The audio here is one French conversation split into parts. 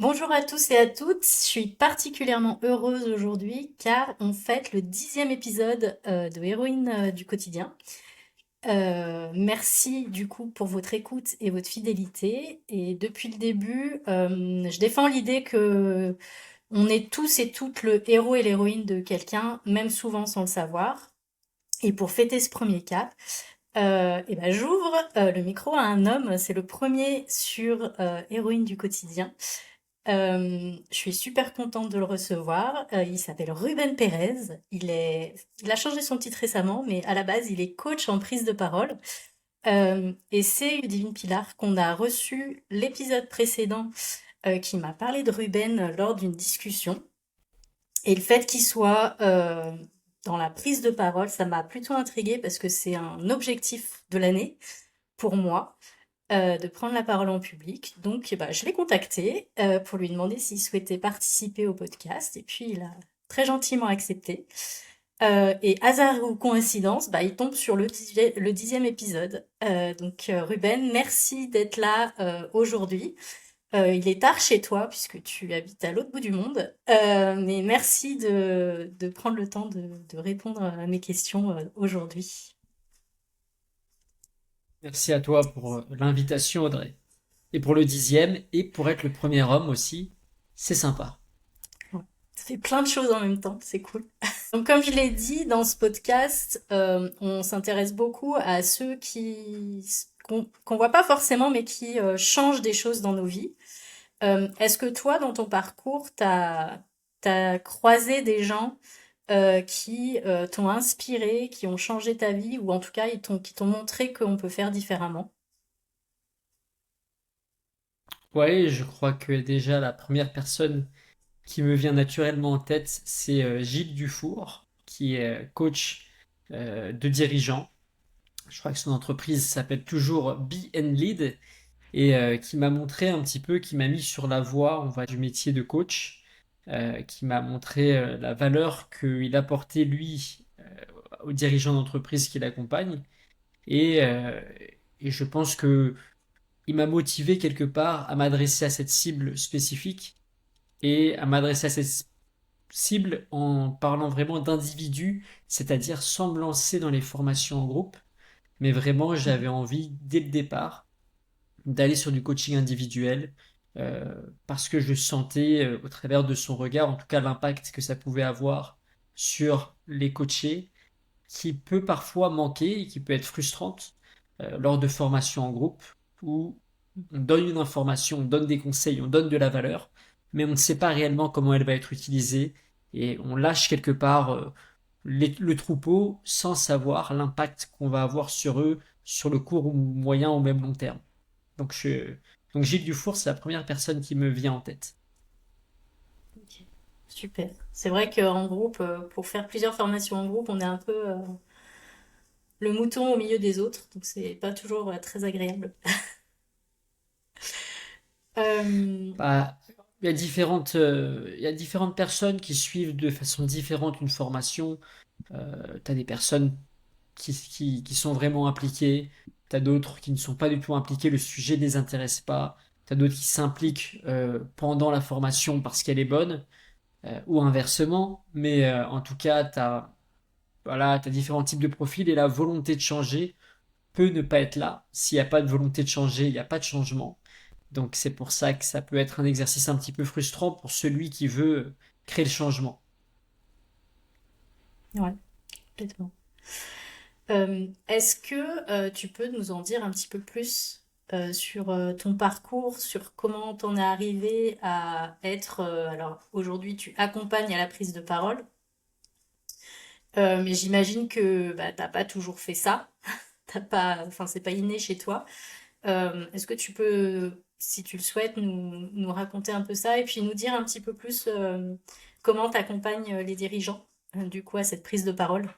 Bonjour à tous et à toutes, je suis particulièrement heureuse aujourd'hui car on fête le 10e épisode de Héroïne du quotidien. Merci du coup pour votre écoute et votre fidélité. Et depuis le début, je défends l'idée que on est tous et toutes le héros et l'héroïne de quelqu'un, même souvent sans le savoir. Et pour fêter ce premier cap, j'ouvre le micro à un homme, c'est le premier sur Héroïne du quotidien. Je suis super contente de le recevoir. Il s'appelle Ruben Pérez. Il a changé son titre récemment, mais à la base, il est coach en prise de parole. Et c'est Ludivine Pilar qu'on a reçu l'épisode précédent qui m'a parlé de Ruben lors d'une discussion. Et le fait qu'il soit dans la prise de parole, ça m'a plutôt intriguée parce que c'est un objectif de l'année pour moi de prendre la parole en public. Donc, je l'ai contacté pour lui demander s'il souhaitait participer au podcast. Et puis, il a très gentiment accepté. Et hasard ou coïncidence, il tombe sur le 10e épisode. Ruben, merci d'être là aujourd'hui. Il est tard chez toi puisque tu habites à l'autre bout du monde. Mais merci de prendre le temps de répondre à mes questions aujourd'hui. Merci à toi pour l'invitation, Audrey. Et pour le 10e, et pour être le premier homme aussi, c'est sympa. Ouais. Ça fait plein de choses en même temps, c'est cool. Donc, comme je l'ai dit dans ce podcast, on s'intéresse beaucoup à ceux qu'on voit pas forcément, mais qui changent des choses dans nos vies. Est-ce que toi, dans ton parcours, t'as croisé des gens qui t'ont inspiré, qui ont changé ta vie, ou en tout cas, qui t'ont montré qu'on peut faire différemment? Ouais, je crois que déjà la première personne qui me vient naturellement en tête, c'est Gilles Dufour, qui est coach de dirigeants. Je crois que son entreprise s'appelle toujours Be and Lead et qui m'a montré un petit peu, qui m'a mis sur la voie, on va, du métier de coach, qui m'a montré la valeur qu'il apportait lui aux dirigeants d'entreprise qu'il accompagne. Et, euh, et je pense que il m'a motivé quelque part à m'adresser à cette cible spécifique et à m'adresser à cette cible en parlant vraiment d'individus, c'est-à-dire sans me lancer dans les formations en groupe, mais vraiment j'avais envie dès le départ d'aller sur du coaching individuel parce que je sentais au travers de son regard, en tout cas l'impact que ça pouvait avoir sur les coachés, qui peut parfois manquer et qui peut être frustrante lors de formations en groupe où on donne une information, on donne des conseils, on donne de la valeur, mais on ne sait pas réellement comment elle va être utilisée et on lâche quelque part le troupeau sans savoir l'impact qu'on va avoir sur eux sur le court ou moyen ou même long terme. Donc, donc Gilles Dufour, c'est la première personne qui me vient en tête. Ok, super. C'est vrai qu'en groupe, pour faire plusieurs formations en groupe, on est un peu le mouton au milieu des autres, donc c'est pas toujours très agréable. Euh, Bah, il y a différentes personnes qui suivent de façon différente une formation. Tu as des personnes qui sont vraiment impliquées, tu as d'autres qui ne sont pas du tout impliquées, le sujet ne les intéresse pas, tu as d'autres qui s'impliquent pendant la formation parce qu'elle est bonne, ou inversement, mais en tout cas, voilà, t'as différents types de profils et la volonté de changer peut ne pas être là. S'il n'y a pas de volonté de changer, il n'y a pas de changement. Donc c'est pour ça que ça peut être un exercice un petit peu frustrant pour celui qui veut créer le changement. ouais, complètement. Est-ce que tu peux nous en dire un petit peu plus sur ton parcours, sur comment t'en es arrivé à être... alors aujourd'hui, tu accompagnes à la prise de parole, mais j'imagine que t'as pas toujours fait ça. T'as pas, enfin, c'est pas inné chez toi. Est-ce que tu peux, si tu le souhaites, nous raconter un peu ça et puis nous dire un petit peu plus comment tu accompagnes les dirigeants, du coup, à cette prise de parole?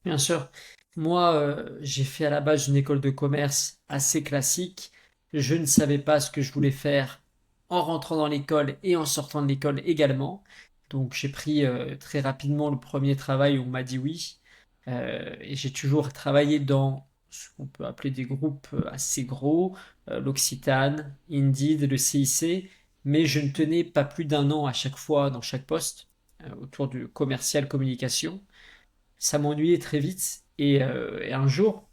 Bien sûr, moi j'ai fait à la base une école de commerce assez classique. Je ne savais pas ce que je voulais faire en rentrant dans l'école et en sortant de l'école également. Donc j'ai pris très rapidement le premier travail où on m'a dit oui. Et j'ai toujours travaillé dans ce qu'on peut appeler des groupes assez gros, l'Occitane, Indeed, le CIC, mais je ne tenais pas plus d'un an à chaque fois dans chaque poste autour du commercial communication. Ça m'ennuyait très vite et un jour,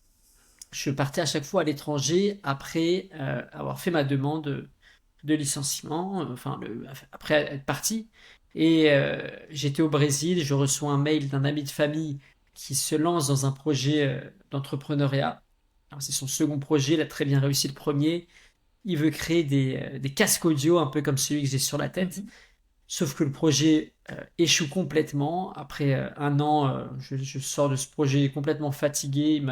je partais à chaque fois à l'étranger après avoir fait ma demande de licenciement, après être parti. J'étais au Brésil, je reçois un mail d'un ami de famille qui se lance dans un projet d'entrepreneuriat. Alors, c'est son second projet, il a très bien réussi le premier. Il veut créer des casques audio un peu comme celui que j'ai sur la tête. Mhm. Sauf que le projet échoue complètement. Après un an, je sors de ce projet complètement fatigué.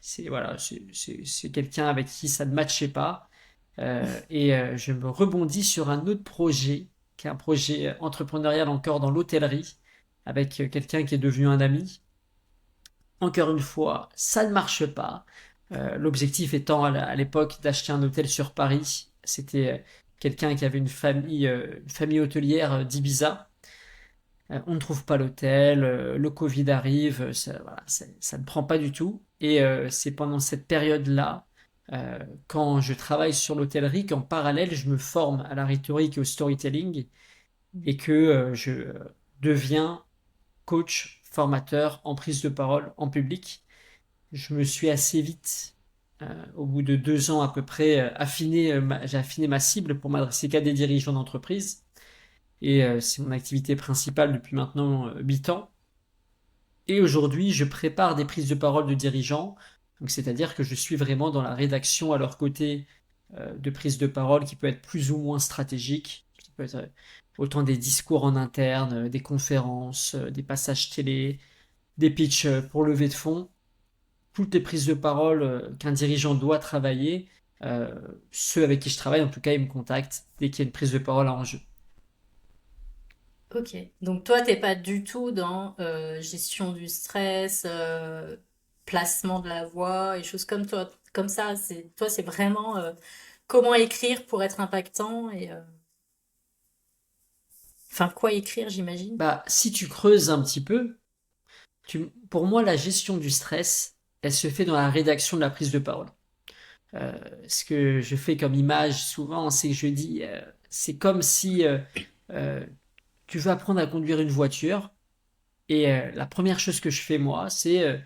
C'est quelqu'un avec qui ça ne matchait pas. Je me rebondis sur un autre projet, qui est un projet entrepreneurial encore dans l'hôtellerie, avec quelqu'un qui est devenu un ami. Encore une fois, ça ne marche pas. L'objectif étant à l'époque d'acheter un hôtel sur Paris. C'était quelqu'un qui avait une famille hôtelière d'Ibiza. On ne trouve pas l'hôtel, le Covid arrive, voilà, ça ne prend pas du tout. C'est pendant cette période-là, quand je travaille sur l'hôtellerie, qu'en parallèle, je me forme à la rhétorique et au storytelling et que je deviens coach, formateur en prise de parole en public. Je me suis assez vite, au bout de 2 ans à peu près, j'ai affiné ma cible pour m'adresser qu'à des dirigeants d'entreprise. C'est mon activité principale depuis maintenant 8 ans. Et aujourd'hui, je prépare des prises de parole de dirigeants. Donc, c'est-à-dire que je suis vraiment dans la rédaction à leur côté de prises de parole qui peut être plus ou moins stratégique, qui peut être autant des discours en interne, des conférences, des passages télé, des pitchs pour lever de fonds, toutes les prises de parole qu'un dirigeant doit travailler. euh, Ceux avec qui je travaille, en tout cas, ils me contactent dès qu'il y a une prise de parole en jeu. Ok. Donc toi, t'es pas du tout dans gestion du stress, placement de la voix et choses comme toi, comme ça. Toi, c'est vraiment comment écrire pour être impactant et enfin quoi écrire, j'imagine. Bah, si tu creuses un petit peu, pour moi, la gestion du stress, elle se fait dans la rédaction de la prise de parole. Euh, Ce que je fais comme image souvent, c'est que je dis, c'est comme si euh, tu veux apprendre à conduire une voiture la première chose que je fais moi, c'est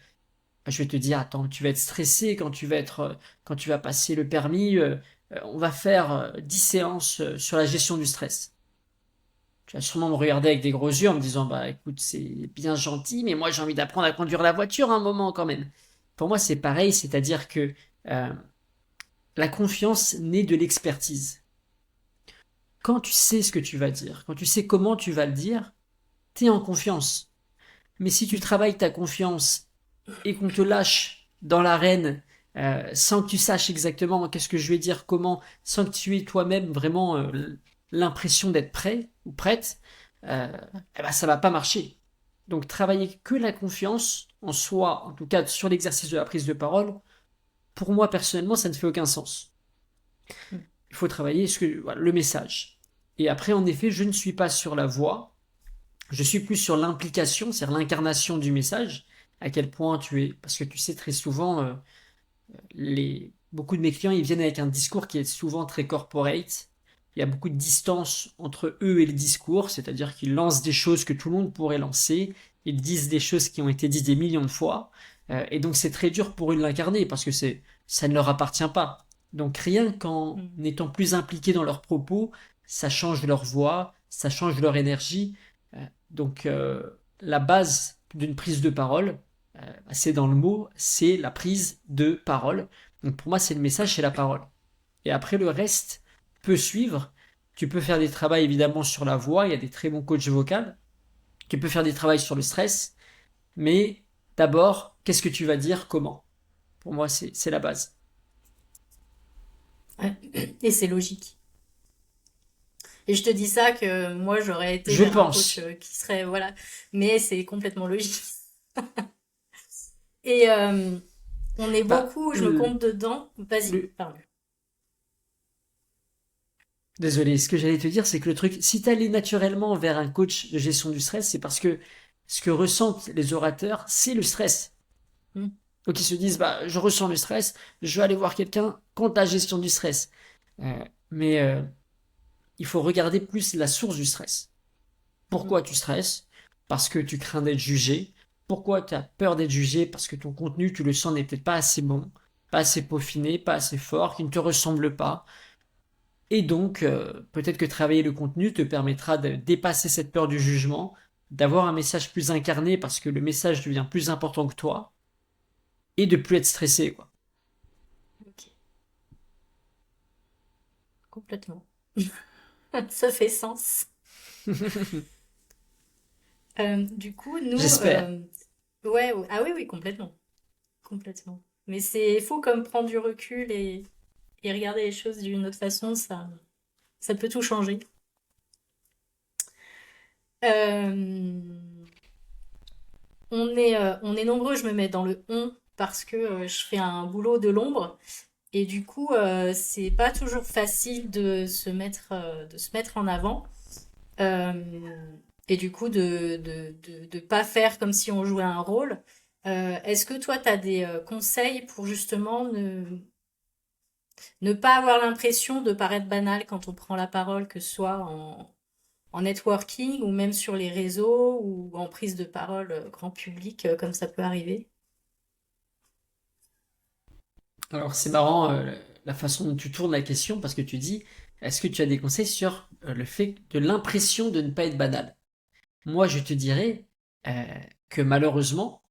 je vais te dire, attends, tu vas être stressé quand tu vas passer le permis, on va faire 10 séances sur la gestion du stress. Tu vas sûrement me regarder avec des gros yeux en me disant, bah écoute, c'est bien gentil, mais moi j'ai envie d'apprendre à conduire la voiture un moment quand même. Pour moi, c'est pareil, c'est-à-dire que euh, la confiance naît de l'expertise. Quand tu sais ce que tu vas dire, quand tu sais comment tu vas le dire, t'es en confiance. Mais si tu travailles ta confiance et qu'on te lâche dans l'arène sans que tu saches exactement qu'est-ce que je vais dire, comment, sans que tu aies toi-même vraiment l'impression d'être prêt ou prête, euh, eh ben ça va pas marcher. Donc travailler que la confiance en soi, en tout cas sur l'exercice de la prise de parole, pour moi personnellement, ça ne fait aucun sens. Il faut travailler voilà, le message. Et après, en effet, je ne suis pas sur la voix, je suis plus sur l'implication, c'est-à-dire l'incarnation du message, à quel point tu es, parce que tu sais très souvent, beaucoup de mes clients, ils viennent avec un discours qui est souvent très corporate. Il y a beaucoup de distance entre eux et le discours, c'est-à-dire qu'ils lancent des choses que tout le monde pourrait lancer, ils disent des choses qui ont été dites des millions de fois, et donc c'est très dur pour eux de l'incarner parce que ça ne leur appartient pas. Donc rien qu'en Mm. étant plus impliqués dans leurs propos, ça change leur voix, ça change leur énergie. La base d'une prise de parole, c'est dans le mot, c'est la prise de parole. Donc pour moi, c'est le message, c'est la parole. Et après, le reste peut suivre. Tu peux faire des travaux évidemment sur la voix, il y a des très bons coachs vocaux. Tu peux faire des travaux sur le stress. Mais d'abord, qu'est-ce que tu vas dire, comment? Pour moi, c'est la base. Ouais. Et c'est logique. Et je te dis ça que moi j'aurais été Je vers un coach pense. qui serait voilà, mais c'est complètement logique. Et on est Bah, beaucoup, je me compte dedans. Vas-y, le- parle. désolé, ce que j'allais te dire, c'est que le truc, si tu allais naturellement vers un coach de gestion du stress, c'est parce que ce que ressentent les orateurs, c'est le stress. Donc ils se disent, bah, je ressens le stress, je vais aller voir quelqu'un contre la gestion du stress. Mais il faut regarder plus la source du stress. Mhm. Pourquoi tu stresses? Parce que tu crains d'être jugé. Pourquoi tu as peur d'être jugé? Parce que ton contenu, tu le sens, n'est peut-être pas assez bon, pas assez peaufiné, pas assez fort, qui ne te ressemble pas. Et donc, peut-être que travailler le contenu te permettra de dépasser cette peur du jugement, d'avoir un message plus incarné parce que le message devient plus important que toi, et de plus être stressé, quoi. Ok, complètement. Ça fait sens. Du coup, nous, J'espère. ouais, ouais. Ah oui, oui, complètement, complètement. Mais c'est fou comme prendre du recul et regarder les choses d'une autre façon, ça peut tout changer. Euh, on est nombreux, je me mets dans le on parce que je fais un boulot de l'ombre et du coup, c'est pas toujours facile de se mettre en avant. Euh, et du coup, de pas faire comme si on jouait un rôle. Est-ce que toi, tu as des conseils pour justement ne pas avoir l'impression de paraître banal quand on prend la parole, que ce soit en networking ou même sur les réseaux ou en prise de parole grand public, comme ça peut arriver? Alors c'est marrant la façon dont tu tournes la question parce que tu dis, est-ce que tu as des conseils sur le fait de l'impression de ne pas être banal? Moi je te dirais euh, que malheureusement,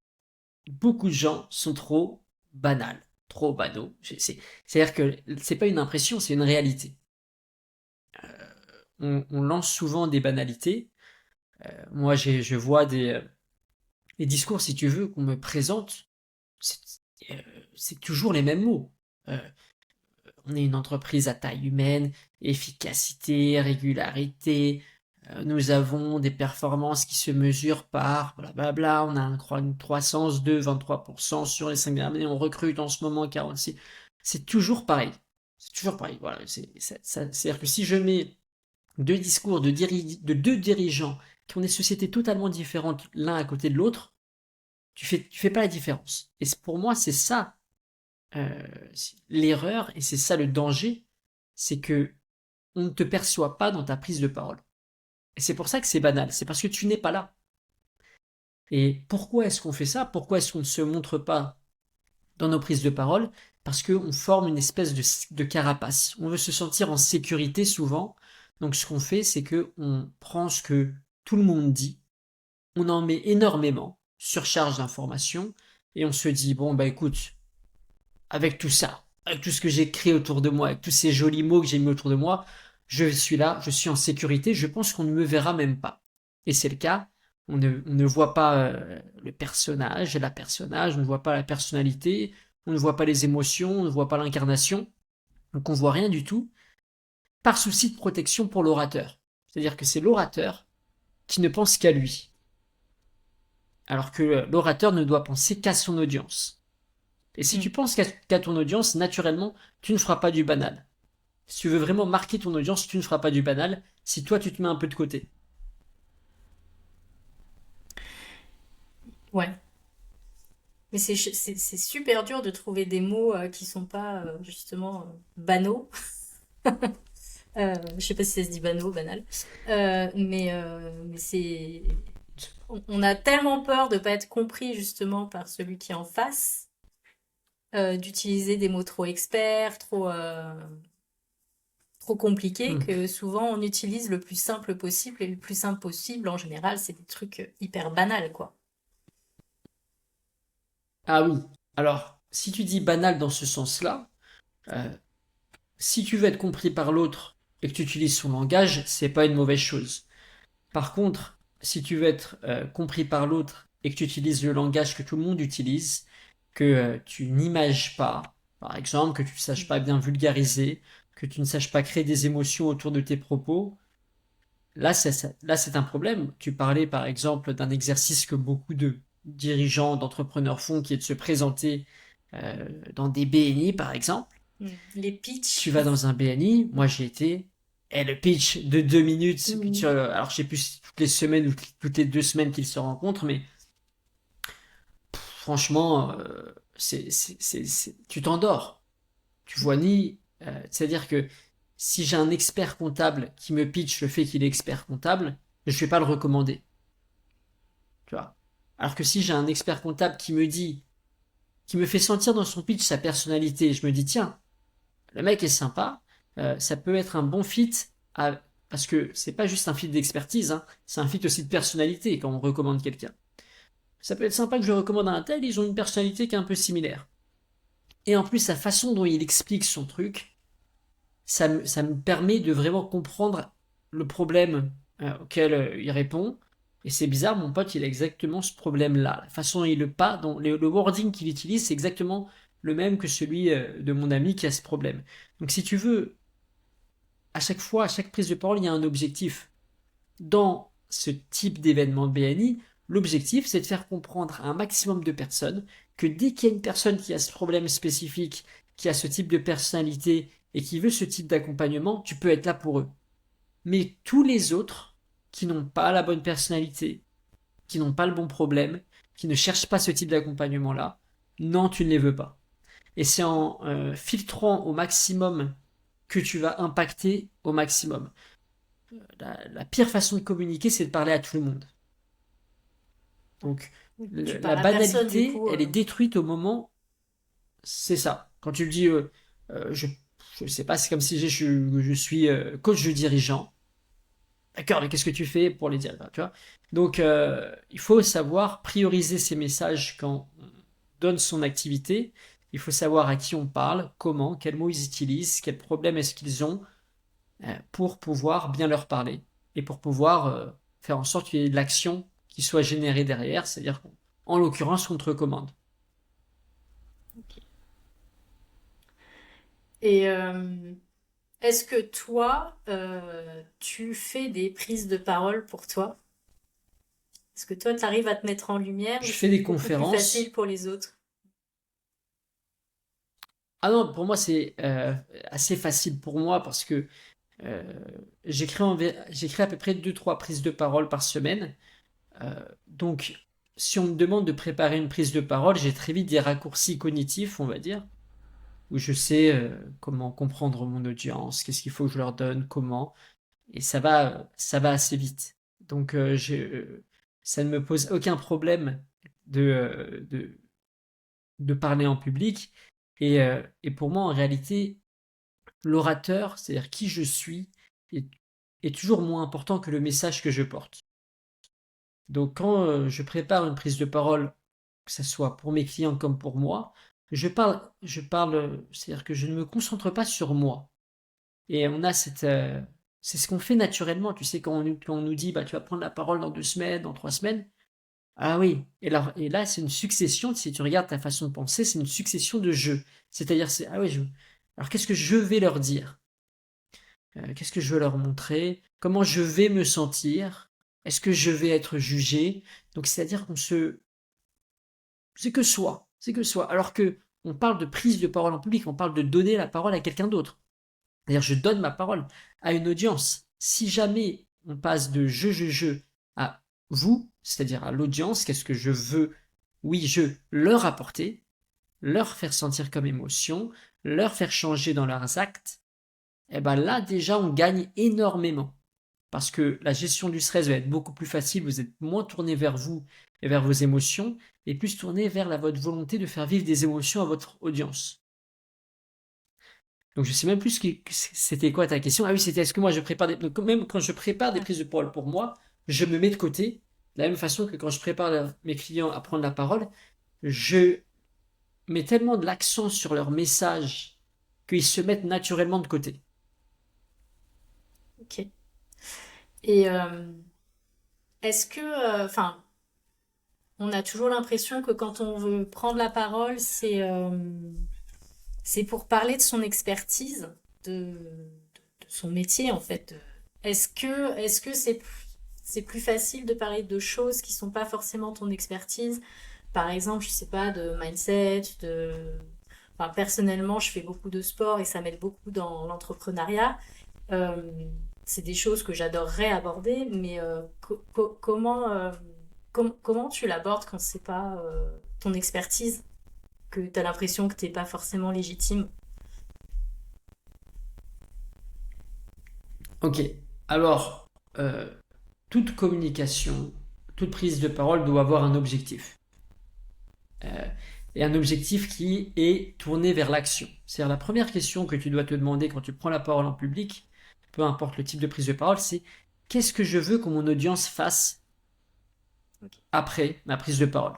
beaucoup de gens sont trop banals, trop banaux. C'est-à-dire que c'est pas une impression, c'est une réalité. On lance souvent des banalités. Moi je vois des discours, si tu veux, qu'on me présente, c'est euh, c'est toujours les mêmes mots. Euh, on est une entreprise à taille humaine, efficacité, régularité. Nous avons des performances qui se mesurent par blablabla. On a une croissance de 23% sur les 5 dernières années. On recrute en ce moment 46. C'est toujours pareil. C'est toujours pareil. Voilà. C'est-à-dire que si je mets deux discours de deux dirigeants qui ont des sociétés totalement différentes l'un à côté de l'autre, tu fais pas la différence. Et pour moi, c'est ça euh, l'erreur, et c'est ça le danger, c'est que on ne te perçoit pas dans ta prise de parole. Et c'est pour ça que c'est banal, c'est parce que tu n'es pas là. Et pourquoi est-ce qu'on fait ça? Pourquoi est-ce qu'on ne se montre pas dans nos prises de parole? Parce qu'on forme une espèce de carapace. On veut se sentir en sécurité souvent. Donc ce qu'on fait, c'est que on prend ce que tout le monde dit, on en met énormément, surcharge d'informations, et on se dit, bon bah écoute, avec tout ça, avec tout ce que j'ai créé autour de moi, avec tous ces jolis mots que j'ai mis autour de moi, je suis là, je suis en sécurité, je pense qu'on ne me verra même pas. Et c'est le cas, on ne voit pas le personnage, la personnage, on ne voit pas la personnalité, on ne voit pas les émotions, on ne voit pas l'incarnation, donc on voit rien du tout, par souci de protection pour l'orateur. C'est-à-dire que c'est l'orateur qui ne pense qu'à lui, alors que l'orateur ne doit penser qu'à son audience. Et si tu Mm. penses qu'à ton audience, naturellement, tu ne feras pas du banal. Si tu veux vraiment marquer ton audience, tu ne feras pas du banal si toi tu te mets un peu de côté. Ouais. Mais c'est super dur de trouver des mots qui sont pas justement banaux. Je sais pas si ça se dit banaux, banal. Mais c'est, on a tellement peur de pas être compris justement par celui qui est en face, d'utiliser des mots trop experts, trop compliqués, Hmm. que souvent on utilise le plus simple possible et le plus simple possible en général, c'est des trucs hyper banals quoi. Ah oui. Alors, si tu dis banal dans ce sens-là, euh, si tu veux être compris par l'autre et que tu utilises son langage, c'est pas une mauvaise chose. Par contre, si tu veux être compris par l'autre et que tu utilises le langage que tout le monde utilise, que tu n'images pas, par exemple, que tu ne saches pas bien vulgariser, que tu ne saches pas créer des émotions autour de tes propos, là, c'est un problème. Tu parlais, par exemple, d'un exercice que beaucoup de dirigeants, d'entrepreneurs font, qui est de se présenter dans des BNI, par exemple. Les Tu pitchs. vas dans un BNI, moi j'ai été, et le pitch de 2 minutes, Mm. alors je sais plus si toutes les semaines ou toutes les 2 semaines qu'ils se rencontrent, mais franchement, tu t'endors. Tu vois ni. C'est-à-dire que si j'ai un expert comptable qui me pitch le fait qu'il est expert comptable, je vais pas le recommander. Tu vois. Alors que si j'ai un expert comptable qui me fait sentir dans son pitch sa personnalité, je me dis, tiens, le mec est sympa, ça peut être un bon fit parce que c'est pas juste un fit d'expertise, hein, c'est un fit aussi de personnalité quand on recommande quelqu'un. Ça peut être sympa que je recommande à un tel, ils ont une personnalité qui est un peu similaire. Et en plus, la façon dont il explique son truc, ça me permet de vraiment comprendre le problème auquel il répond. Et c'est bizarre, mon pote, il a exactement ce problème-là. La façon dont il le pas, le wording qu'il utilise, c'est exactement le même que celui de mon ami qui a ce problème. Donc si tu veux, à chaque fois, à chaque prise de parole, il y a un objectif. Dans ce type d'événement de BNI, l'objectif, c'est de faire comprendre à un maximum de personnes que dès qu'il y a une personne qui a ce problème spécifique, qui a ce type de personnalité et qui veut ce type d'accompagnement, tu peux être là pour eux. Mais tous les autres qui n'ont pas la bonne personnalité, qui n'ont pas le bon problème, qui ne cherchent pas ce type d'accompagnement-là, non, tu ne les veux pas. Et c'est en filtrant au maximum que tu vas impacter au maximum. La pire façon de communiquer, c'est de parler à tout le monde. Donc, Tu la parles à personne, du banalité, coup. elle est détruite au moment, c'est ça. Quand tu le dis, euh, je, je sais pas, c'est comme si je suis coach de dirigeant. D'accord, mais qu'est-ce que tu fais pour les dire, tu vois? Donc, il faut savoir prioriser ses messages quand on donne son activité. Il faut savoir à qui on parle, comment, quels mots ils utilisent, quels problèmes est-ce qu'ils ont, pour pouvoir bien leur parler et pour pouvoir faire en sorte qu'il y ait de l'action qui soit générée derrière, c'est-à-dire en l'occurrence qu'on te recommande. Ok. Et est-ce que toi, tu fais des prises de parole pour toi? Est-ce que toi, tu arrives à te mettre en lumière Je ou fais c'est des beaucoup plus facile conférences. pour les autres? Ah non, pour moi c'est assez facile pour moi parce que euh, j'écris à peu près deux trois prises de parole par semaine. Donc si on me demande de préparer une prise de parole, j'ai très vite des raccourcis cognitifs, on va dire, où je sais comment comprendre mon audience, qu'est-ce qu'il faut que je leur donne, comment. Et ça va assez vite. Donc, ça ne me pose aucun problème de, euh, de, de parler en public. Et pour moi, en réalité, l'orateur, c'est-à-dire qui je suis, est, est toujours moins important que le message que je porte. Donc, quand je prépare une prise de parole, que ce soit pour mes clients comme pour moi, c'est-à-dire que je ne me concentre pas sur moi. Et on a c'est ce qu'on fait naturellement, tu sais, quand on nous dit, bah, tu vas prendre la parole dans 2 semaines, dans 3 semaines. Ah oui. Et là, c'est une succession, si tu regardes ta façon de penser, c'est une succession de jeux. C'est-à-dire, ah oui, alors qu'est-ce que je vais leur dire? Qu'est-ce que je veux leur montrer? Comment je vais me sentir? Est-ce que je vais être jugé? Donc, c'est-à-dire c'est que soi. C'est que soi. Alors que on parle de prise de parole en public, on parle de donner la parole à quelqu'un d'autre. C'est-à-dire, je donne ma parole à une audience. Si jamais on passe de je à vous, c'est-à-dire à l'audience, qu'est-ce que je veux, oui, je leur apporter, leur faire sentir comme émotion, leur faire changer dans leurs actes, et ben là, déjà, on gagne énormément. Parce que la gestion du stress va être beaucoup plus facile, vous êtes moins tourné vers vous et vers vos émotions, et plus tourné vers votre volonté de faire vivre des émotions à votre audience. Donc je sais même plus c'était quoi ta question. Ah oui, c'était est-ce que moi je prépare donc même quand je prépare des Ouais. prises de parole pour moi, je me mets de côté de la même façon que quand je prépare mes clients à prendre la parole, je mets tellement de l'accent sur leur message qu'ils se mettent naturellement de côté. Ok. Et est-ce que, enfin, on a toujours l'impression que quand on veut prendre la parole, c'est pour parler de son expertise, de son métier en fait. Est-ce que c'est plus facile de parler de choses qui sont pas forcément ton expertise? Par exemple, je sais pas, de mindset, enfin, personnellement, je fais beaucoup de sport et ça m'aide beaucoup dans l'entrepreneuriat. Euh, c'est des choses que j'adorerais aborder, mais comment tu l'abordes quand c'est pas ton expertise, que tu as l'impression que t'es pas forcément légitime. Ok. Alors, euh, toute communication, toute prise de parole doit avoir un objectif. Euh, et un objectif qui est tourné vers l'action. C'est-à-dire la première question que tu dois te demander quand tu prends la parole en public, peu importe le type de prise de parole, c'est qu'est-ce que je veux que mon audience fasse Ok. après ma prise de parole?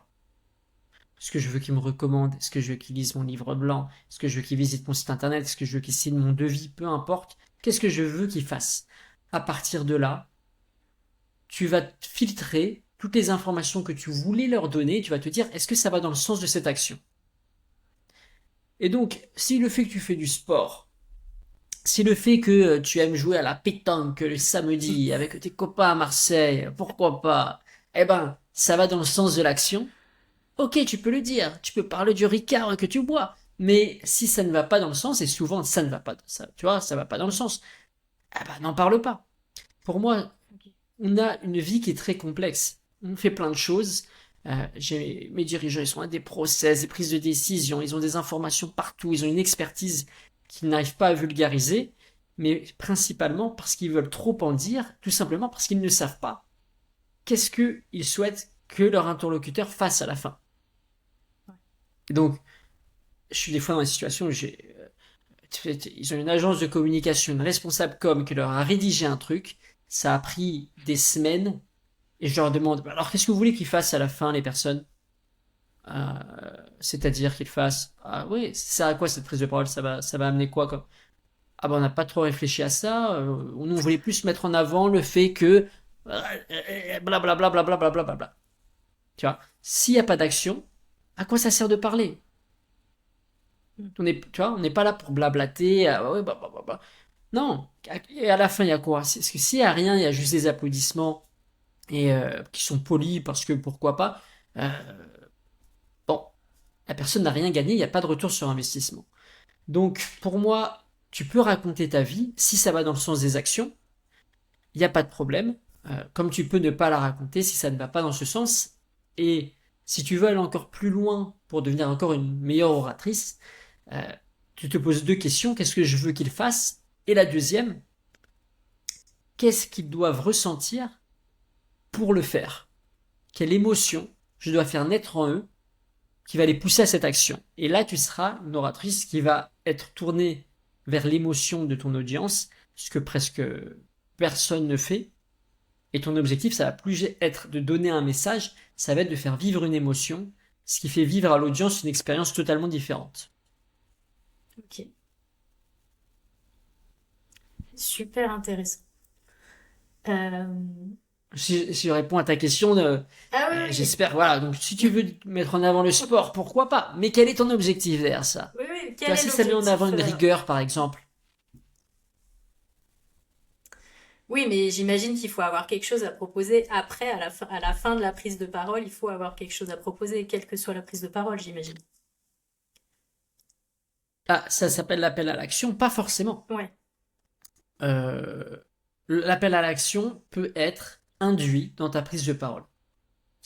Est-ce que je veux qu'ils me recommandent? Est-ce que je veux qu'ils lisent mon livre blanc? Est-ce que je veux qu'ils visitent mon site internet? Est-ce que je veux qu'ils signent mon devis? Peu importe. Qu'est-ce que je veux qu'ils fassent? À partir de là, tu vas filtrer toutes les informations que tu voulais leur donner. Tu vas te dire, est-ce que ça va dans le sens de cette action? Et donc, si le fait que tu fais du sport, si le fait que tu aimes jouer à la pétanque le samedi avec tes copains à Marseille, pourquoi pas, eh ben, ça va dans le sens de l'action. Ok, tu peux le dire, tu peux parler du Ricard que tu bois, mais si ça ne va pas dans le sens, et souvent ça ne va pas, ça, tu vois, ça va pas dans le sens, ah bah n'en parle pas. Pour moi, Ok. on a une vie qui est très complexe. On fait plein de choses. Mes dirigeants, ils sont à des process, des prises de décision, ils ont des informations partout, ils ont une expertise qu'ils n'arrivent pas à vulgariser, mais principalement parce qu'ils veulent trop en dire, tout simplement parce qu'ils ne savent pas qu'est-ce qu'ils souhaitent que leur interlocuteur fasse à la fin. Ouais. Et donc, je suis des fois dans des situations où ils ont une agence de communication, une responsable com qui leur a rédigé un truc, ça a pris des semaines, et je leur demande, alors qu'est-ce que vous voulez qu'ils fassent à la fin, les personnes? Euh, C'est-à-dire qu'ils fassent, ah oui, ça sert à quoi cette prise de parole? Ça va amener quoi comme? Ah ben on n'a pas trop réfléchi à ça, nous on voulait plus mettre en avant le fait que, blablabla, blablabla, blablabla. Tu vois, s'il n'y a pas d'action, à quoi ça sert de parler? Mm. Tu vois, on n'est pas là pour blablater, ouais, bah. Non, et à la fin, il y a quoi? Parce que s'il y a rien, il y a juste des applaudissements et qui sont polis parce que pourquoi pas. euh, bon, la personne n'a rien gagné, il n'y a pas de retour sur investissement. Donc, pour moi, tu peux raconter ta vie si ça va dans le sens des actions, il n'y a pas de problème. Comme tu peux ne pas la raconter si ça ne va pas dans ce sens. Et si tu veux aller encore plus loin pour devenir encore une meilleure oratrice, euh, tu te poses deux questions. Qu'est-ce que je veux qu'ils fassent? Et la deuxième, qu'est-ce qu'ils doivent ressentir pour le faire? Quelle émotion je dois faire naître en eux qui va les pousser à cette action? Et là, tu seras une oratrice qui va être tournée vers l'émotion de ton audience, ce que presque personne ne fait. Et ton objectif, ça va plus être de donner un message, ça va être de faire vivre une émotion, ce qui fait vivre à l'audience une expérience totalement différente. Ok. Super intéressant. Euh, Si je réponds à ta question, Ah oui, oui. j'espère, voilà, donc si tu veux mettre en avant le sport, pourquoi pas? Mais quel est ton objectif derrière ça? Oui, oui. Tu Quel vois, est si ça met en avant l'objectif? une rigueur, par exemple, Oui, mais j'imagine qu'il faut avoir quelque chose à proposer après, à la fin de la prise de parole, il faut avoir quelque chose à proposer, quelle que soit la prise de parole, j'imagine. ah, ça s'appelle l'appel à l'action, pas forcément. Ouais. Euh, L'appel à l'action peut être induit dans ta prise de parole.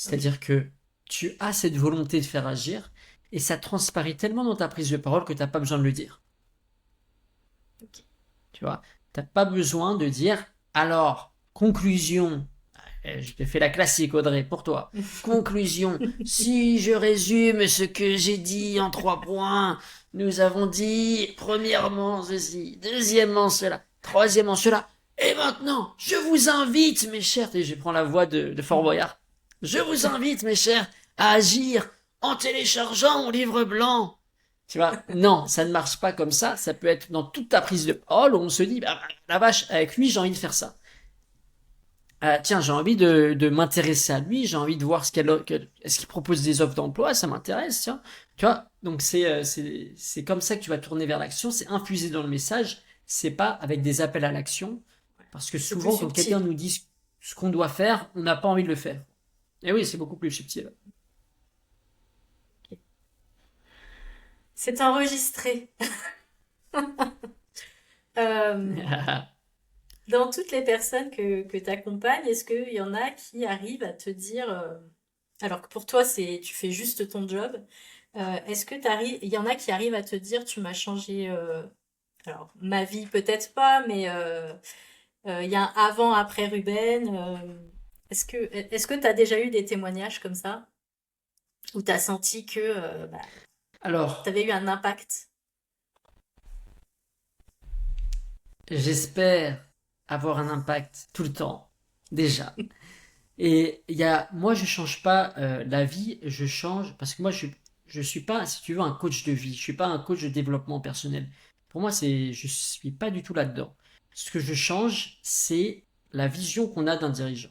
Ok. C'est-à-dire que tu as cette volonté de faire agir et ça transparaît tellement dans ta prise de parole que tu n'as pas besoin de le dire. Ok. Tu vois, tu n'as pas besoin de dire alors, conclusion. Je te fais la classique, Audrey, pour toi. Conclusion. Si je résume ce que j'ai dit en 3 points, nous avons dit, premièrement, ceci, deuxièmement, cela, troisièmement, cela. Et maintenant, je vous invite, mes chers, et je prends la voix de Fort Boyard, je vous invite, mes chers, à agir en téléchargeant mon livre blanc. Tu vois, non, ça ne marche pas comme ça. Ça peut être dans toute ta prise de parole où on se dit, bah, la vache, avec lui, j'ai envie de faire ça. Tiens, j'ai envie de m'intéresser à lui, j'ai envie de voir est-ce qu'il propose des offres d'emploi, ça m'intéresse, tiens. Tu vois, donc c'est comme ça que tu vas tourner vers l'action, c'est infusé dans le message, c'est pas avec des appels à l'action, parce que C'est plus souvent quand quelqu'un subtil. nous dit ce qu'on doit faire, on n'a pas envie de le faire. Et oui, c'est beaucoup plus subtil. Ok. C'est enregistré. Euh, dans toutes les personnes que tu accompagnes, est-ce qu'il y en a qui arrivent à te dire Alors que pour toi, tu fais juste ton job. Est-ce que il y en a qui arrivent à te dire, tu m'as changé, alors ma vie peut-être pas, mais il y a un avant, après Ruben. Est-ce que tu as déjà eu des témoignages comme ça, où tu as senti que tu Alors, avais eu un impact? j'espère avoir un impact tout le temps, déjà. Et moi, je change pas la vie, je change parce que moi, je suis pas, si tu veux, un coach de vie. Je suis pas un coach de développement personnel. Pour moi, je suis pas du tout là-dedans. Ce que je change, c'est la vision qu'on a d'un dirigeant.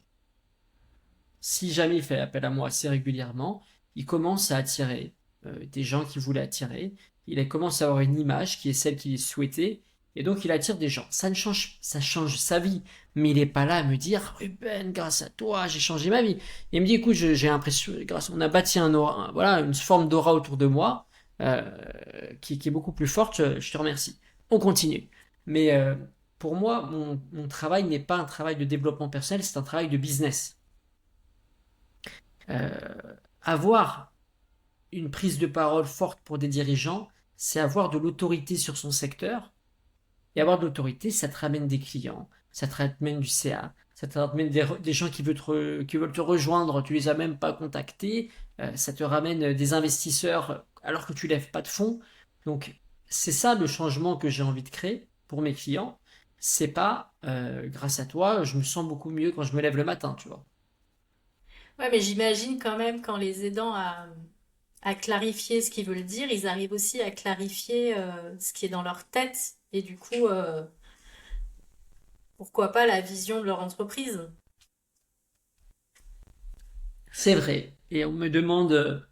Si jamais il fait appel à moi assez régulièrement, il commence à attirer des gens qu'il voulait attirer. Il commence à avoir une image qui est celle qu'il souhaitait. Et donc il attire des gens. Ça change sa vie. Mais il n'est pas là à me dire, Ruben, grâce à toi, j'ai changé ma vie. Il me dit, écoute, j'ai l'impression, on a bâti un aura, voilà, une forme d'aura autour de moi, euh, qui est beaucoup plus forte. Je te remercie. On continue. Mais pour moi, mon travail n'est pas un travail de développement personnel, c'est un travail de business. Euh, Avoir une prise de parole forte pour des dirigeants, c'est avoir de l'autorité sur son secteur. Et avoir de l'autorité, ça te ramène des clients, ça te ramène du CA, ça te ramène des gens qui veulent te rejoindre, tu les as même pas contactés, ça te ramène des investisseurs alors que tu lèves pas de fonds. Donc, c'est ça le changement que j'ai envie de créer pour mes clients. C'est pas grâce à toi, je me sens beaucoup mieux quand je me lève le matin, tu vois. Ouais, mais j'imagine quand même quand les aidants à clarifier ce qu'ils veulent dire, ils arrivent aussi à clarifier ce qui est dans leur tête et du coup, pourquoi pas la vision de leur entreprise. C'est vrai. Et on me demande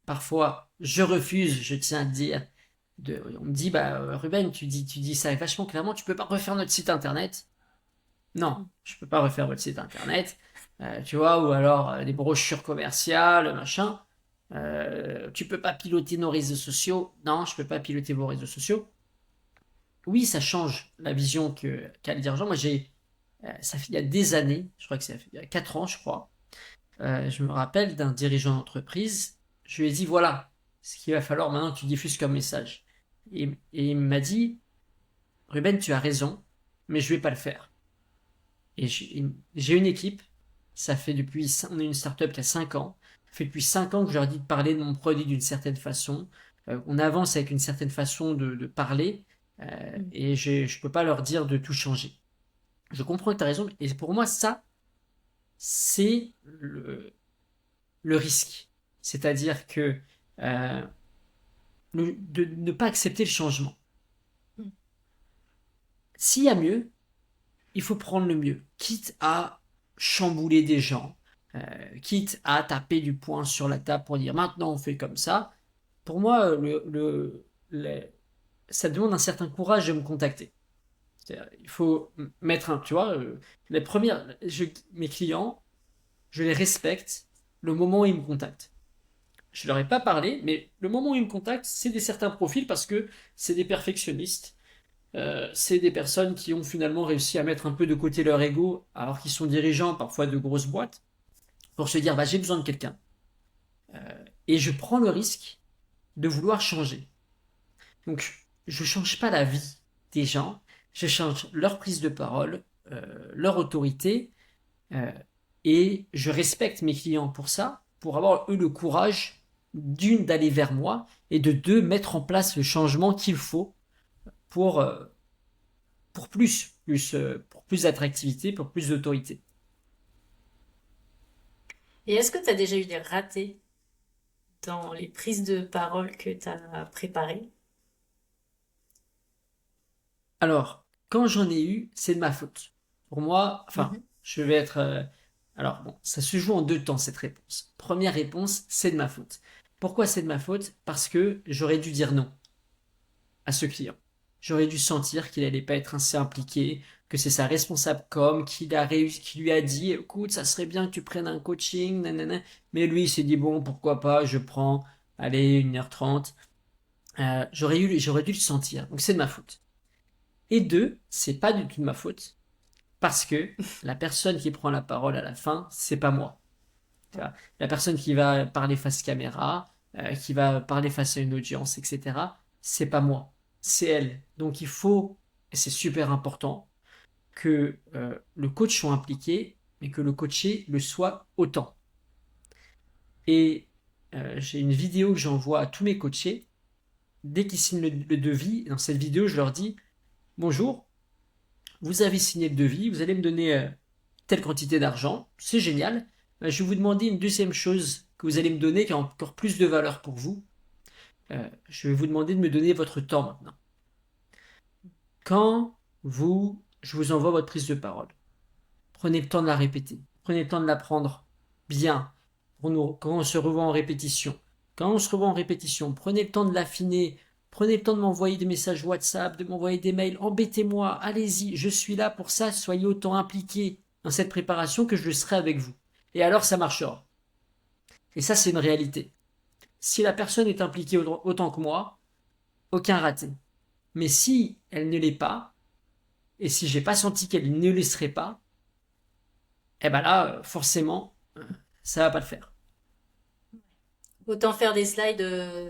parfois, je refuse, je tiens à le dire. On me dit, bah, Ruben, tu dis ça vachement clairement, tu peux pas refaire notre site internet. Non, je peux pas refaire votre site internet. Tu vois, ou alors des brochures commerciales, machin. Tu peux pas piloter nos réseaux sociaux. Non, je peux pas piloter vos réseaux sociaux. Oui, ça change la vision qu'a le dirigeant. Moi, ça fait il y a des années, je crois que il y a 4 ans, je crois. Je me rappelle d'un dirigeant d'entreprise. Je lui ai dit, voilà, ce qu'il va falloir maintenant que tu diffuses comme message. Et il m'a dit, Ruben, tu as raison, mais je vais pas le faire. Et j'ai une équipe, on est une startup qui a 5 ans, ça fait depuis 5 ans que je leur dis de parler de mon produit d'une certaine façon. On avance avec une certaine façon de parler, Mm. et je peux pas leur dire de tout changer. Je comprends que tu as raison, et pour moi, ça, c'est le risque. C'est-à-dire que euh, de ne pas accepter le changement. Mm. S'il y a mieux, il faut prendre le mieux, quitte à chambouler des gens, quitte à taper du poing sur la table pour dire maintenant on fait comme ça. Pour moi, ça demande un certain courage de me contacter. Il faut mettre un, tu vois, les premières, mes clients, je les respecte le moment où ils me contactent. Je leur ai pas parlé, mais le moment où ils me contactent, c'est des certains profils parce que c'est des perfectionnistes. C'est des personnes qui ont finalement réussi à mettre un peu de côté leur ego, alors qu'ils sont dirigeants parfois de grosses boîtes, pour se dire bah, j'ai besoin de quelqu'un. Et je prends le risque de vouloir changer. Donc je change pas la vie des gens, je change leur prise de parole, leur autorité, euh, et je respecte mes clients pour ça, pour avoir eux le courage d'une d'aller vers moi et de deux mettre en place le changement qu'il faut pour pour plus d'attractivité, pour plus d'autorité. Et est-ce que tu as déjà eu des ratés dans les prises de parole que tu as préparées? Alors, quand j'en ai eu, c'est de ma faute. Pour moi, enfin, Mhm. je vais être... alors, bon, ça se joue en deux temps, cette réponse. Première réponse, c'est de ma faute. Pourquoi c'est de ma faute? Parce que j'aurais dû dire non à ce client. J'aurais dû sentir qu'il allait pas être assez impliqué, que c'est sa responsable com qui lui a dit, écoute, ça serait bien que tu prennes un coaching, nanana. Mais lui, il s'est dit, bon, pourquoi pas, je prends, allez, 1h30. J'aurais dû le sentir. Donc c'est de ma faute. Et deux, c'est pas du tout de ma faute, parce que la personne qui prend la parole à la fin, c'est pas moi. Tu vois, la personne qui va parler face caméra, qui va parler face à une audience, etc., c'est pas moi, c'est elle. Donc il faut, et c'est super important, que le coach soit impliqué, mais que le coaché le soit autant. Et j'ai une vidéo que j'envoie à tous mes coachés. Dès qu'ils signent le devis, dans cette vidéo, je leur dis: bonjour, vous avez signé le devis, vous allez me donner telle quantité d'argent, c'est génial. Je vais vous demander une deuxième chose que vous allez me donner qui a encore plus de valeur pour vous. Je vais vous demander de me donner votre temps maintenant. Je vous envoie votre prise de parole, prenez le temps de la répéter, prenez le temps de l'apprendre bien. Quand on se revoit en répétition, prenez le temps de l'affiner, prenez le temps de m'envoyer des messages WhatsApp, de m'envoyer des mails, embêtez-moi, allez-y, je suis là pour ça, soyez autant impliqués dans cette préparation que je le serai avec vous. Et alors ça marchera. Et ça, c'est une réalité. Si la personne est impliquée autant que moi, aucun raté. Mais si elle ne l'est pas, et si j'ai pas senti qu'elle ne le serait pas, eh ben là, forcément, ça va pas le faire. Autant faire des slides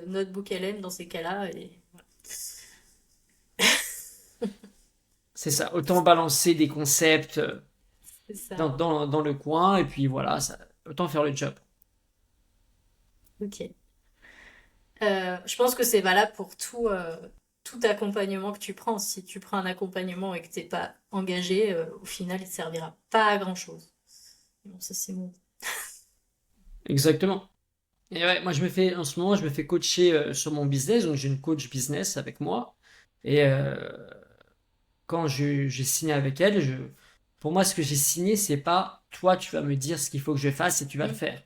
notebook LM dans ces cas-là. Et... C'est ça, autant balancer des concepts C'est ça. dans le coin, et puis voilà, autant faire le job. Ok. Je pense que c'est valable pour tout accompagnement que tu prends. Si tu prends un accompagnement et que t'es pas engagé, au final, il te servira pas à grand-chose. Bon, ça c'est mon... Exactement. Et ouais, moi en ce moment, je me fais coacher sur mon business, donc j'ai une coach business avec moi. Et quand j'ai signé avec elle, pour moi, ce que j'ai signé, c'est pas toi, tu vas me dire ce qu'il faut que je fasse et tu vas le Mm. faire.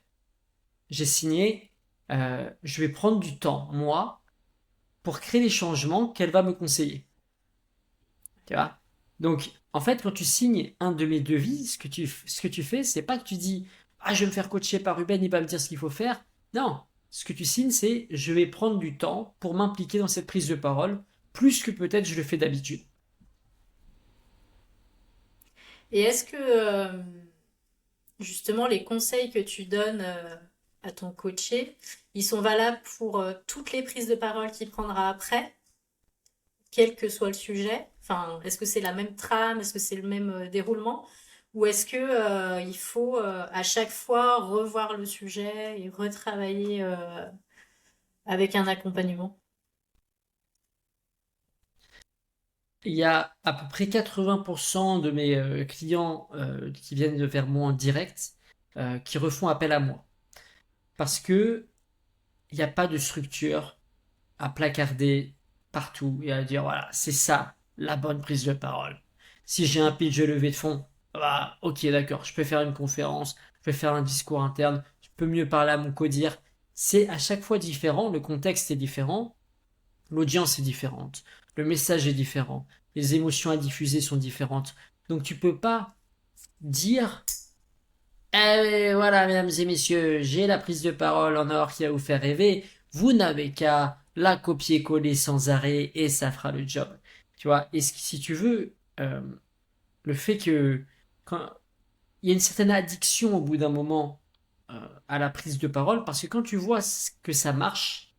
J'ai signé, je vais prendre du temps, moi, pour créer les changements qu'elle va me conseiller. Tu vois? Donc, en fait, quand tu signes un de mes devis, ce que tu fais, c'est pas que tu dis: ah, je vais me faire coacher par Ruben, il va me dire ce qu'il faut faire. Non. Ce que tu signes, c'est: je vais prendre du temps pour m'impliquer dans cette prise de parole, plus que peut-être je le fais d'habitude. Et est-ce que justement les conseils que tu donnes à ton coaché, ils sont valables pour toutes les prises de parole qu'il prendra après, quel que soit le sujet? Enfin, est-ce que c'est la même trame? Est-ce que c'est le même déroulement? Ou est-ce que il faut à chaque fois revoir le sujet et retravailler avec un accompagnement? Il y a à peu près 80% de mes clients qui viennent vers moi en direct qui refont appel à moi. Parce que il n'y a pas de structure à placarder partout et à dire: voilà, c'est ça la bonne prise de parole. Si j'ai un pitch de levée de fonds, bah, ok, d'accord, je peux faire une conférence, je peux faire un discours interne, je peux mieux parler à mon codir. C'est à chaque fois différent, le contexte est différent, l'audience est différente, le message est différent, les émotions à diffuser sont différentes. Donc tu peux pas dire: eh voilà, mesdames et messieurs, j'ai la prise de parole en or qui va vous faire rêver. Vous n'avez qu'à la copier-coller sans arrêt et ça fera le job. Tu vois, et si tu veux, le fait que quand il y a une certaine addiction au bout d'un moment à la prise de parole, parce que quand tu vois que ça marche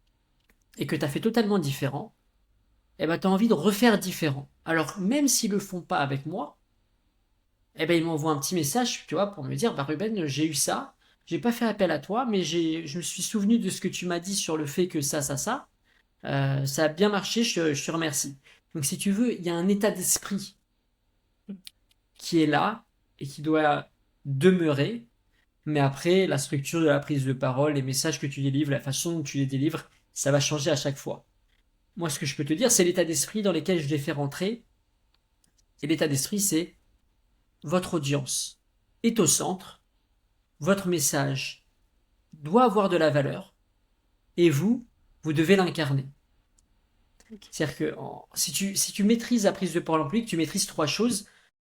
et que tu as fait totalement différent, eh ben, tu as envie de refaire différent. Alors, même s'ils le font pas avec moi, eh ben, il m'envoie un petit message, tu vois, pour me dire: bah Ruben, j'ai eu ça, j'ai pas fait appel à toi, mais je me suis souvenu de ce que tu m'as dit sur le fait que ça a bien marché, je te remercie. Donc si tu veux, il y a un état d'esprit qui est là et qui doit demeurer, mais après, la structure de la prise de parole, les messages que tu délivres, la façon dont tu les délivres, ça va changer à chaque fois. Moi, ce que je peux te dire, c'est l'état d'esprit dans lequel je les fais rentrer, et l'état d'esprit, c'est: votre audience est au centre, votre message doit avoir de la valeur et vous devez l'incarner. Ok. C'est-à-dire que si tu maîtrises la prise de parole en public, tu maîtrises trois choses: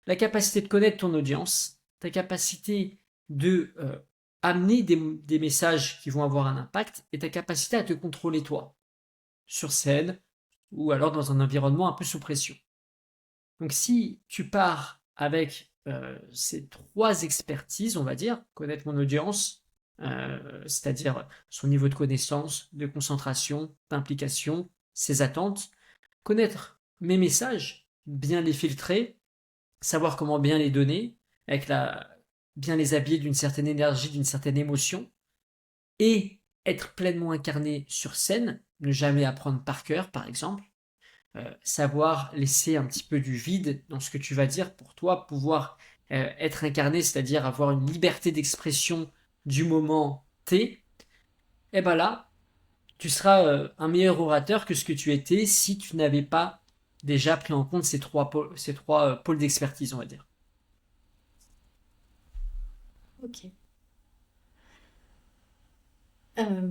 la capacité de connaître ton audience, ta capacité de amener des messages qui vont avoir un impact et ta capacité à te contrôler toi, sur scène ou alors dans un environnement un peu sous pression. Donc si tu pars avec ces trois expertises, on va dire: connaître mon audience, c'est-à-dire son niveau de connaissance, de concentration, d'implication, ses attentes, connaître mes messages, bien les filtrer, savoir comment bien les donner, bien les habiller d'une certaine énergie, d'une certaine émotion, et être pleinement incarné sur scène, ne jamais apprendre par cœur, par exemple, savoir laisser un petit peu du vide dans ce que tu vas dire pour toi, pouvoir être incarné, c'est-à-dire avoir une liberté d'expression du moment T, et ben là, tu seras un meilleur orateur que ce que tu étais si tu n'avais pas déjà pris en compte ces trois pôles d'expertise, on va dire. Ok. Euh,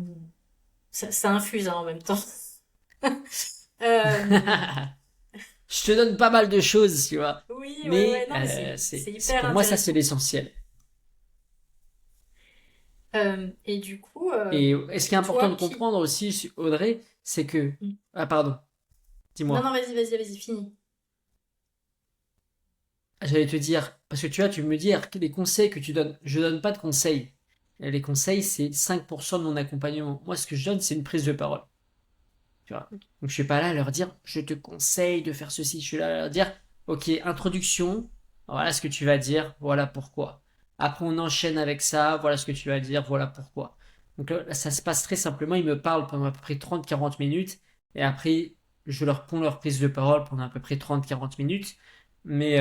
ça infuse hein, en même temps. Euh, Je te donne pas mal de choses, tu vois. oui, ouais, ouais, Mais non, mais c'est hyper pour moi, ça, c'est intéressant. l'essentiel. Et du coup, Et ce qui est important toi de qui... comprendre aussi, Audrey, c'est que... Mm. Ah, pardon, Non, non, dis-moi. vas-y, vas-y, vas-y, fini. J'allais te dire, parce que tu vois, tu me dis les conseils que tu donnes. Je donne pas de conseils. Les conseils, c'est 5% de mon accompagnement. Moi, ce que je donne, c'est une prise de parole. Tu vois. Donc, je suis pas là à leur dire, je te conseille de faire ceci. Je suis là à leur dire, ok, introduction, voilà ce que tu vas dire, voilà pourquoi. Après, on enchaîne avec ça, voilà ce que tu vas dire, voilà pourquoi. Donc là, ça se passe très simplement. Ils me parlent pendant à peu près 30-40 minutes. Et après, je leur ponds leur prise de parole pendant à peu près 30-40 minutes. Mais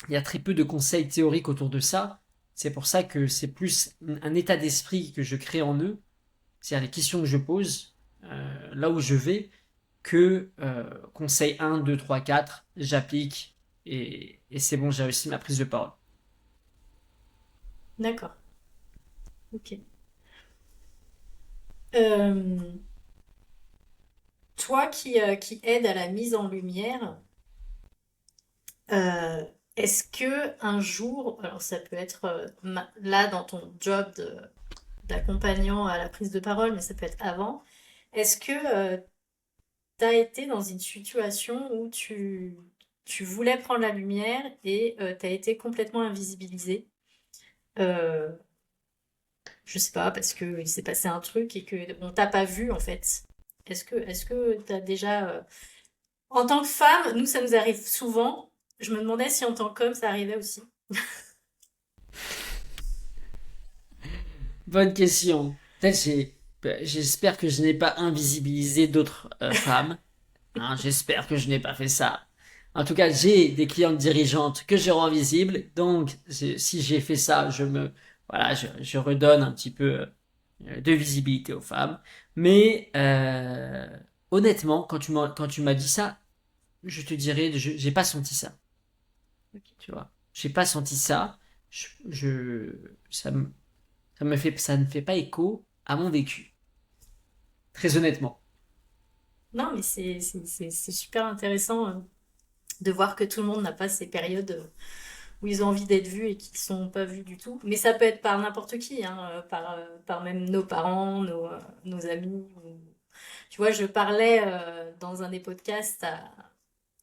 il y a très peu de conseils théoriques autour de ça. C'est pour ça que c'est plus un état d'esprit que je crée en eux, c'est-à-dire les questions que je pose, là où je vais, que conseil 1, 2, 3, 4, j'applique et c'est bon, j'ai réussi ma prise de parole. D'accord, ok. Euh, toi qui aide à la mise en lumière, euh, est-ce que un jour, alors ça peut être là dans ton job d'accompagnant à la prise de parole, mais ça peut être avant, est-ce que tu as été dans une situation où tu voulais prendre la lumière et tu as été complètement invisibilisé? Euh, je sais pas, parce que il s'est passé un truc et que on t'a pas vu en fait. Est-ce que t'as déjà en tant que femme, nous ça nous arrive souvent. Je me demandais si en tant qu'homme ça arrivait aussi. Bonne question. Peut-être j'espère que je n'ai pas invisibilisé d'autres femmes. Hein, j'espère que je n'ai pas fait ça. En tout cas, j'ai des clientes dirigeantes que je rends visibles. Donc, si j'ai fait ça, voilà, je redonne un petit peu de visibilité aux femmes. Mais honnêtement, quand tu m'as dit ça, je te dirais, j'ai pas senti ça. Tu vois, j'ai pas senti ça. Je, je- ça me, ça ne fait pas écho à mon vécu. Très honnêtement. Non, mais c'est super intéressant de voir que tout le monde n'a pas ces périodes où ils ont envie d'être vus et qui sont pas vus du tout. Mais ça peut être par n'importe qui, hein, par même nos parents, nos amis. Tu vois, je parlais dans un des podcasts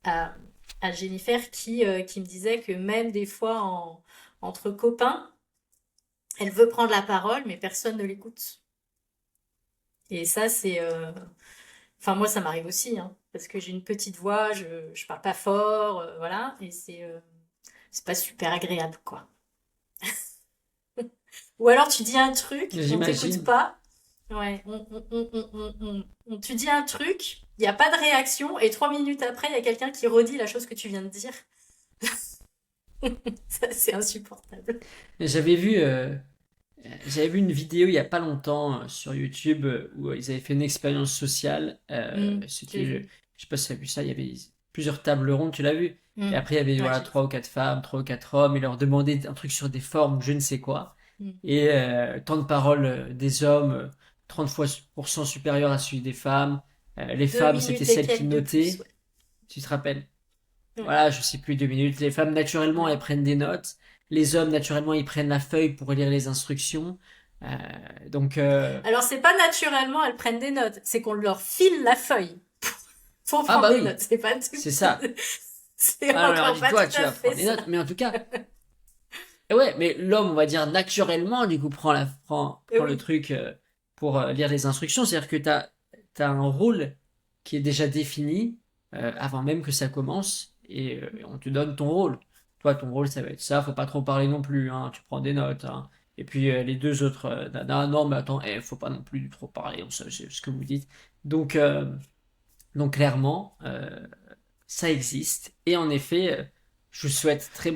à, à Jennifer qui me disait que même des fois entre copains, elle veut prendre la parole, mais personne ne l'écoute. Et ça, enfin, moi, ça m'arrive aussi, hein, parce que j'ai une petite voix, je parle pas fort, voilà, et c'est pas super agréable, quoi. Ou alors tu dis un truc, on t'écoute J'imagine. pas. Ouais, tu dis un truc, il n'y a pas de réaction, et 3 minutes après, il y a quelqu'un qui redit la chose que tu viens de dire. Ça, c'est insupportable. J'avais vu J'avais vu une vidéo il y a pas longtemps sur YouTube où ils avaient fait une expérience sociale. J'ai C'était, vu. je sais pas si tu as vu ça, il y avait plusieurs tables rondes, tu l'as vu? Et Mm. après, il y avait Ouais, voilà, j'ai vu. trois ou quatre femmes, trois ou quatre hommes, et leur demandaient un truc sur des formes, je ne sais quoi. Mm. Et temps de parole des hommes, 30% supérieur à celui des femmes. Les Deux femmes, c'était minutes et celles qui quelques de plus, notaient. ouais. Tu te rappelles? Ouais, Voilà, je sais plus, 2 minutes. Les femmes, naturellement, ouais. elles prennent des notes. Les hommes, naturellement, ils prennent la feuille pour lire les instructions. Euh, donc, Alors, c'est pas naturellement, elles prennent des notes, c'est qu'on leur file la feuille pour ah prendre bah des notes. oui, C'est pas tout. c'est ça. C'est Alors, encore pas dis-toi, tout tu à vas fait prendre des ça. notes. Mais en tout cas, ouais, mais l'homme, on va dire naturellement, du coup, prend le Oui. truc pour lire les instructions. C'est-à-dire que t'as un rôle qui est déjà défini avant même que ça commence et on te donne ton rôle. Toi, ton rôle, ça va être ça. Faut pas trop parler non plus, hein. Tu prends des notes, hein. Et puis les deux autres, nanas, non, mais attends, faut pas non plus trop parler. On sait ce que vous dites. Donc, euh, donc clairement, ça existe. Et en effet, je vous souhaite très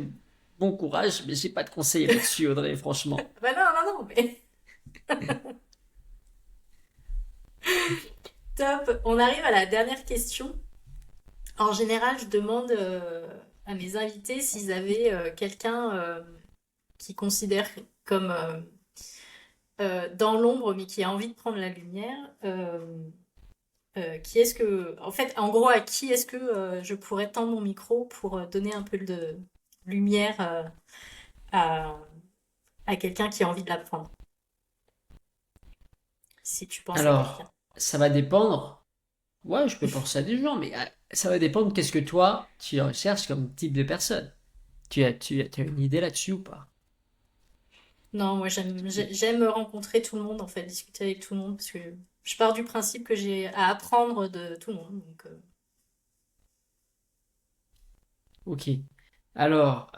bon courage, mais j'ai pas de conseils là-dessus, Audrey, franchement. Bah non, non, non, mais top. On arrive à la dernière question. En général, je demande à mes invités s'ils avaient quelqu'un qu'ils considèrent comme dans l'ombre, mais qui a envie de prendre la lumière. Qui est-ce que, en fait, en gros, à qui est-ce que je pourrais tendre mon micro pour donner un peu de lumière à, à quelqu'un qui a envie de la prendre, si tu penses à quelqu'un. Alors, ça va dépendre. Ouais, je peux penser à des gens, mais ça va dépendre qu'est-ce que toi, tu recherches comme type de personne. Tu as une idée là-dessus ou pas? Non, moi j'aime rencontrer tout le monde, en fait, discuter avec tout le monde, parce que je pars du principe que j'ai à apprendre de tout le monde. Donc, Ok. Alors,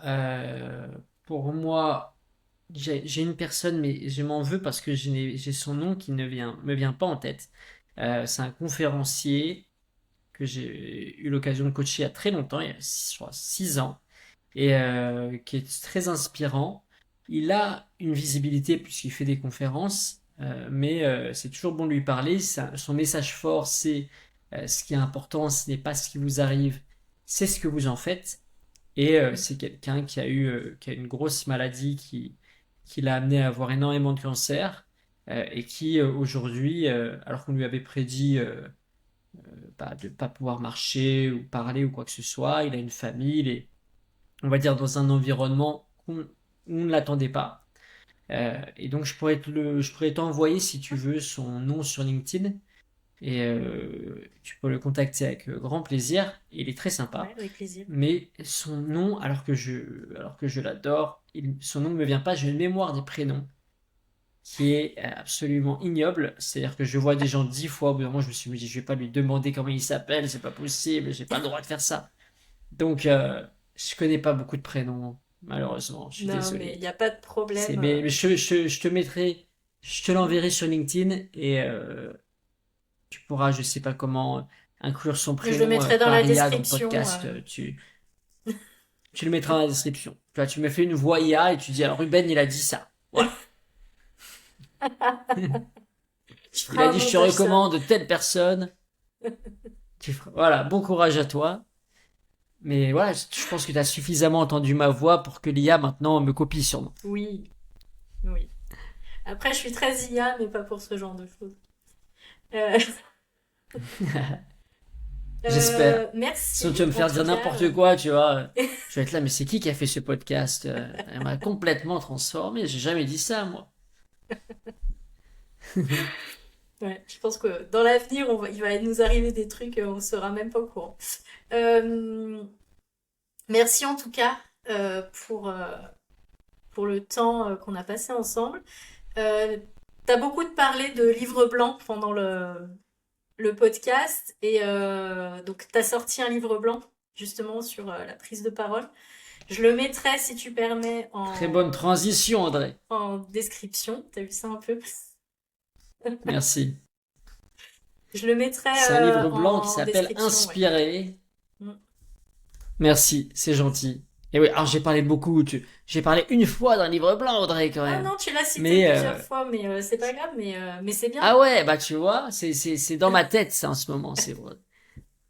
pour moi, j'ai une personne, mais je m'en veux parce que j'ai son nom qui ne me vient pas en tête. C'est un conférencier que j'ai eu l'occasion de coacher il y a très longtemps, il y a je crois, 6 ans, et qui est très inspirant. Il a une visibilité puisqu'il fait des conférences, mais c'est toujours bon de lui parler. Son message fort, c'est ce qui est important, ce n'est pas ce qui vous arrive, c'est ce que vous en faites. Et c'est quelqu'un qui a une grosse maladie qui l'a amené à avoir énormément de cancer et qui aujourd'hui, alors qu'on lui avait prédit de ne pas pouvoir marcher ou parler ou quoi que ce soit, il a une famille, il est, on va dire, dans un environnement où on ne l'attendait pas. Et donc je pourrais t'envoyer si tu veux son nom sur LinkedIn et tu peux le contacter avec grand plaisir. Il est très ouais, sympa. avec plaisir. Mais son nom, alors que je l'adore, son nom ne me vient pas, j'ai une mémoire des prénoms qui est absolument ignoble. C'est-à-dire que je vois des gens 10 fois, au bout d'un moment, je me suis dit, je vais pas lui demander comment il s'appelle, c'est pas possible, j'ai pas le droit de faire ça. Donc, je connais pas beaucoup de prénoms, malheureusement, je suis Non, mais il désolé. n'y a pas de problème. Mais je te mettrai, je te l'enverrai sur LinkedIn et tu pourras, je sais pas comment, inclure son Je le prénom mettrai dans par la IA dans le description. podcast. Tu le mettras dans la description. Tu vois, tu me fais une voix IA et tu dis, alors Ruben, il a dit ça. Voilà. Je Il ferai a un dit, je te montage ça. recommande telle personne. Voilà, bon courage à toi. Mais voilà, je pense que tu as suffisamment entendu ma voix pour que l'IA maintenant me copie sûrement. Oui, oui. Après, je suis très IA, mais pas pour ce genre de choses. Euh, J'espère. Sinon, tu vas merci, me en faire tout dire cas. n'importe quoi, tu vois. Je vais être là, mais c'est qui a fait ce podcast? Elle m'a complètement transformé. J'ai jamais dit ça, moi. Ouais, je pense que dans l'avenir, il va nous arriver des trucs, on sera même pas au courant. Euh, merci en tout cas pour le temps qu'on a passé ensemble. T'as beaucoup de parlé de livres blancs pendant le podcast et donc t'as sorti un livre blanc justement sur la prise de parole. Je le mettrai si tu permets Très bonne transition, André. en description. T'as vu ça un peu? Merci. Je le mettrai C'est un livre blanc qui en s'appelle description, ouais. Inspirer. Mm. Merci, c'est gentil. Et oui, alors j'ai parlé beaucoup. J'ai parlé une fois d'un livre blanc, Audrey, quand Ah même. non, tu l'as cité Mais plusieurs fois, mais c'est pas grave, mais c'est bien, ah ouais, bah tu vois, c'est dans ma tête ça en ce moment. C'est vrai.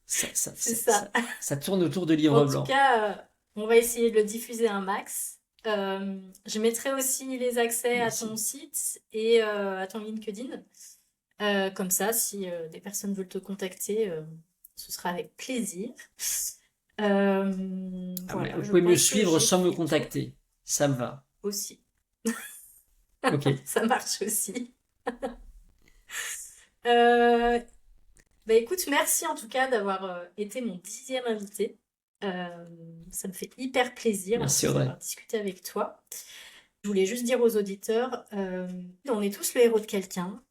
c'est ça. Ça tourne autour de En livres tout blancs. cas, on va essayer de le diffuser un max. Je mettrai aussi les accès à ton Merci. site et à ton LinkedIn. Comme ça, si des personnes veulent te contacter, ce sera avec plaisir. Ah, mais Voilà, vous je pouvez me pense que suivre j'ai sans me fait le tour contacter. Ça me va. aussi. Ok. Ça marche aussi. Euh, Bah écoute, merci en tout cas d'avoir été mon 10e invité. Euh, Ça me fait hyper plaisir Merci aussi Audrey. d'avoir discuté avec toi. Je voulais juste dire aux auditeurs, on est tous le héros de quelqu'un,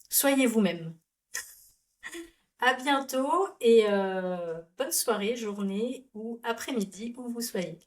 soyez vous-même. À bientôt et bonne soirée, journée ou après-midi où vous soyez.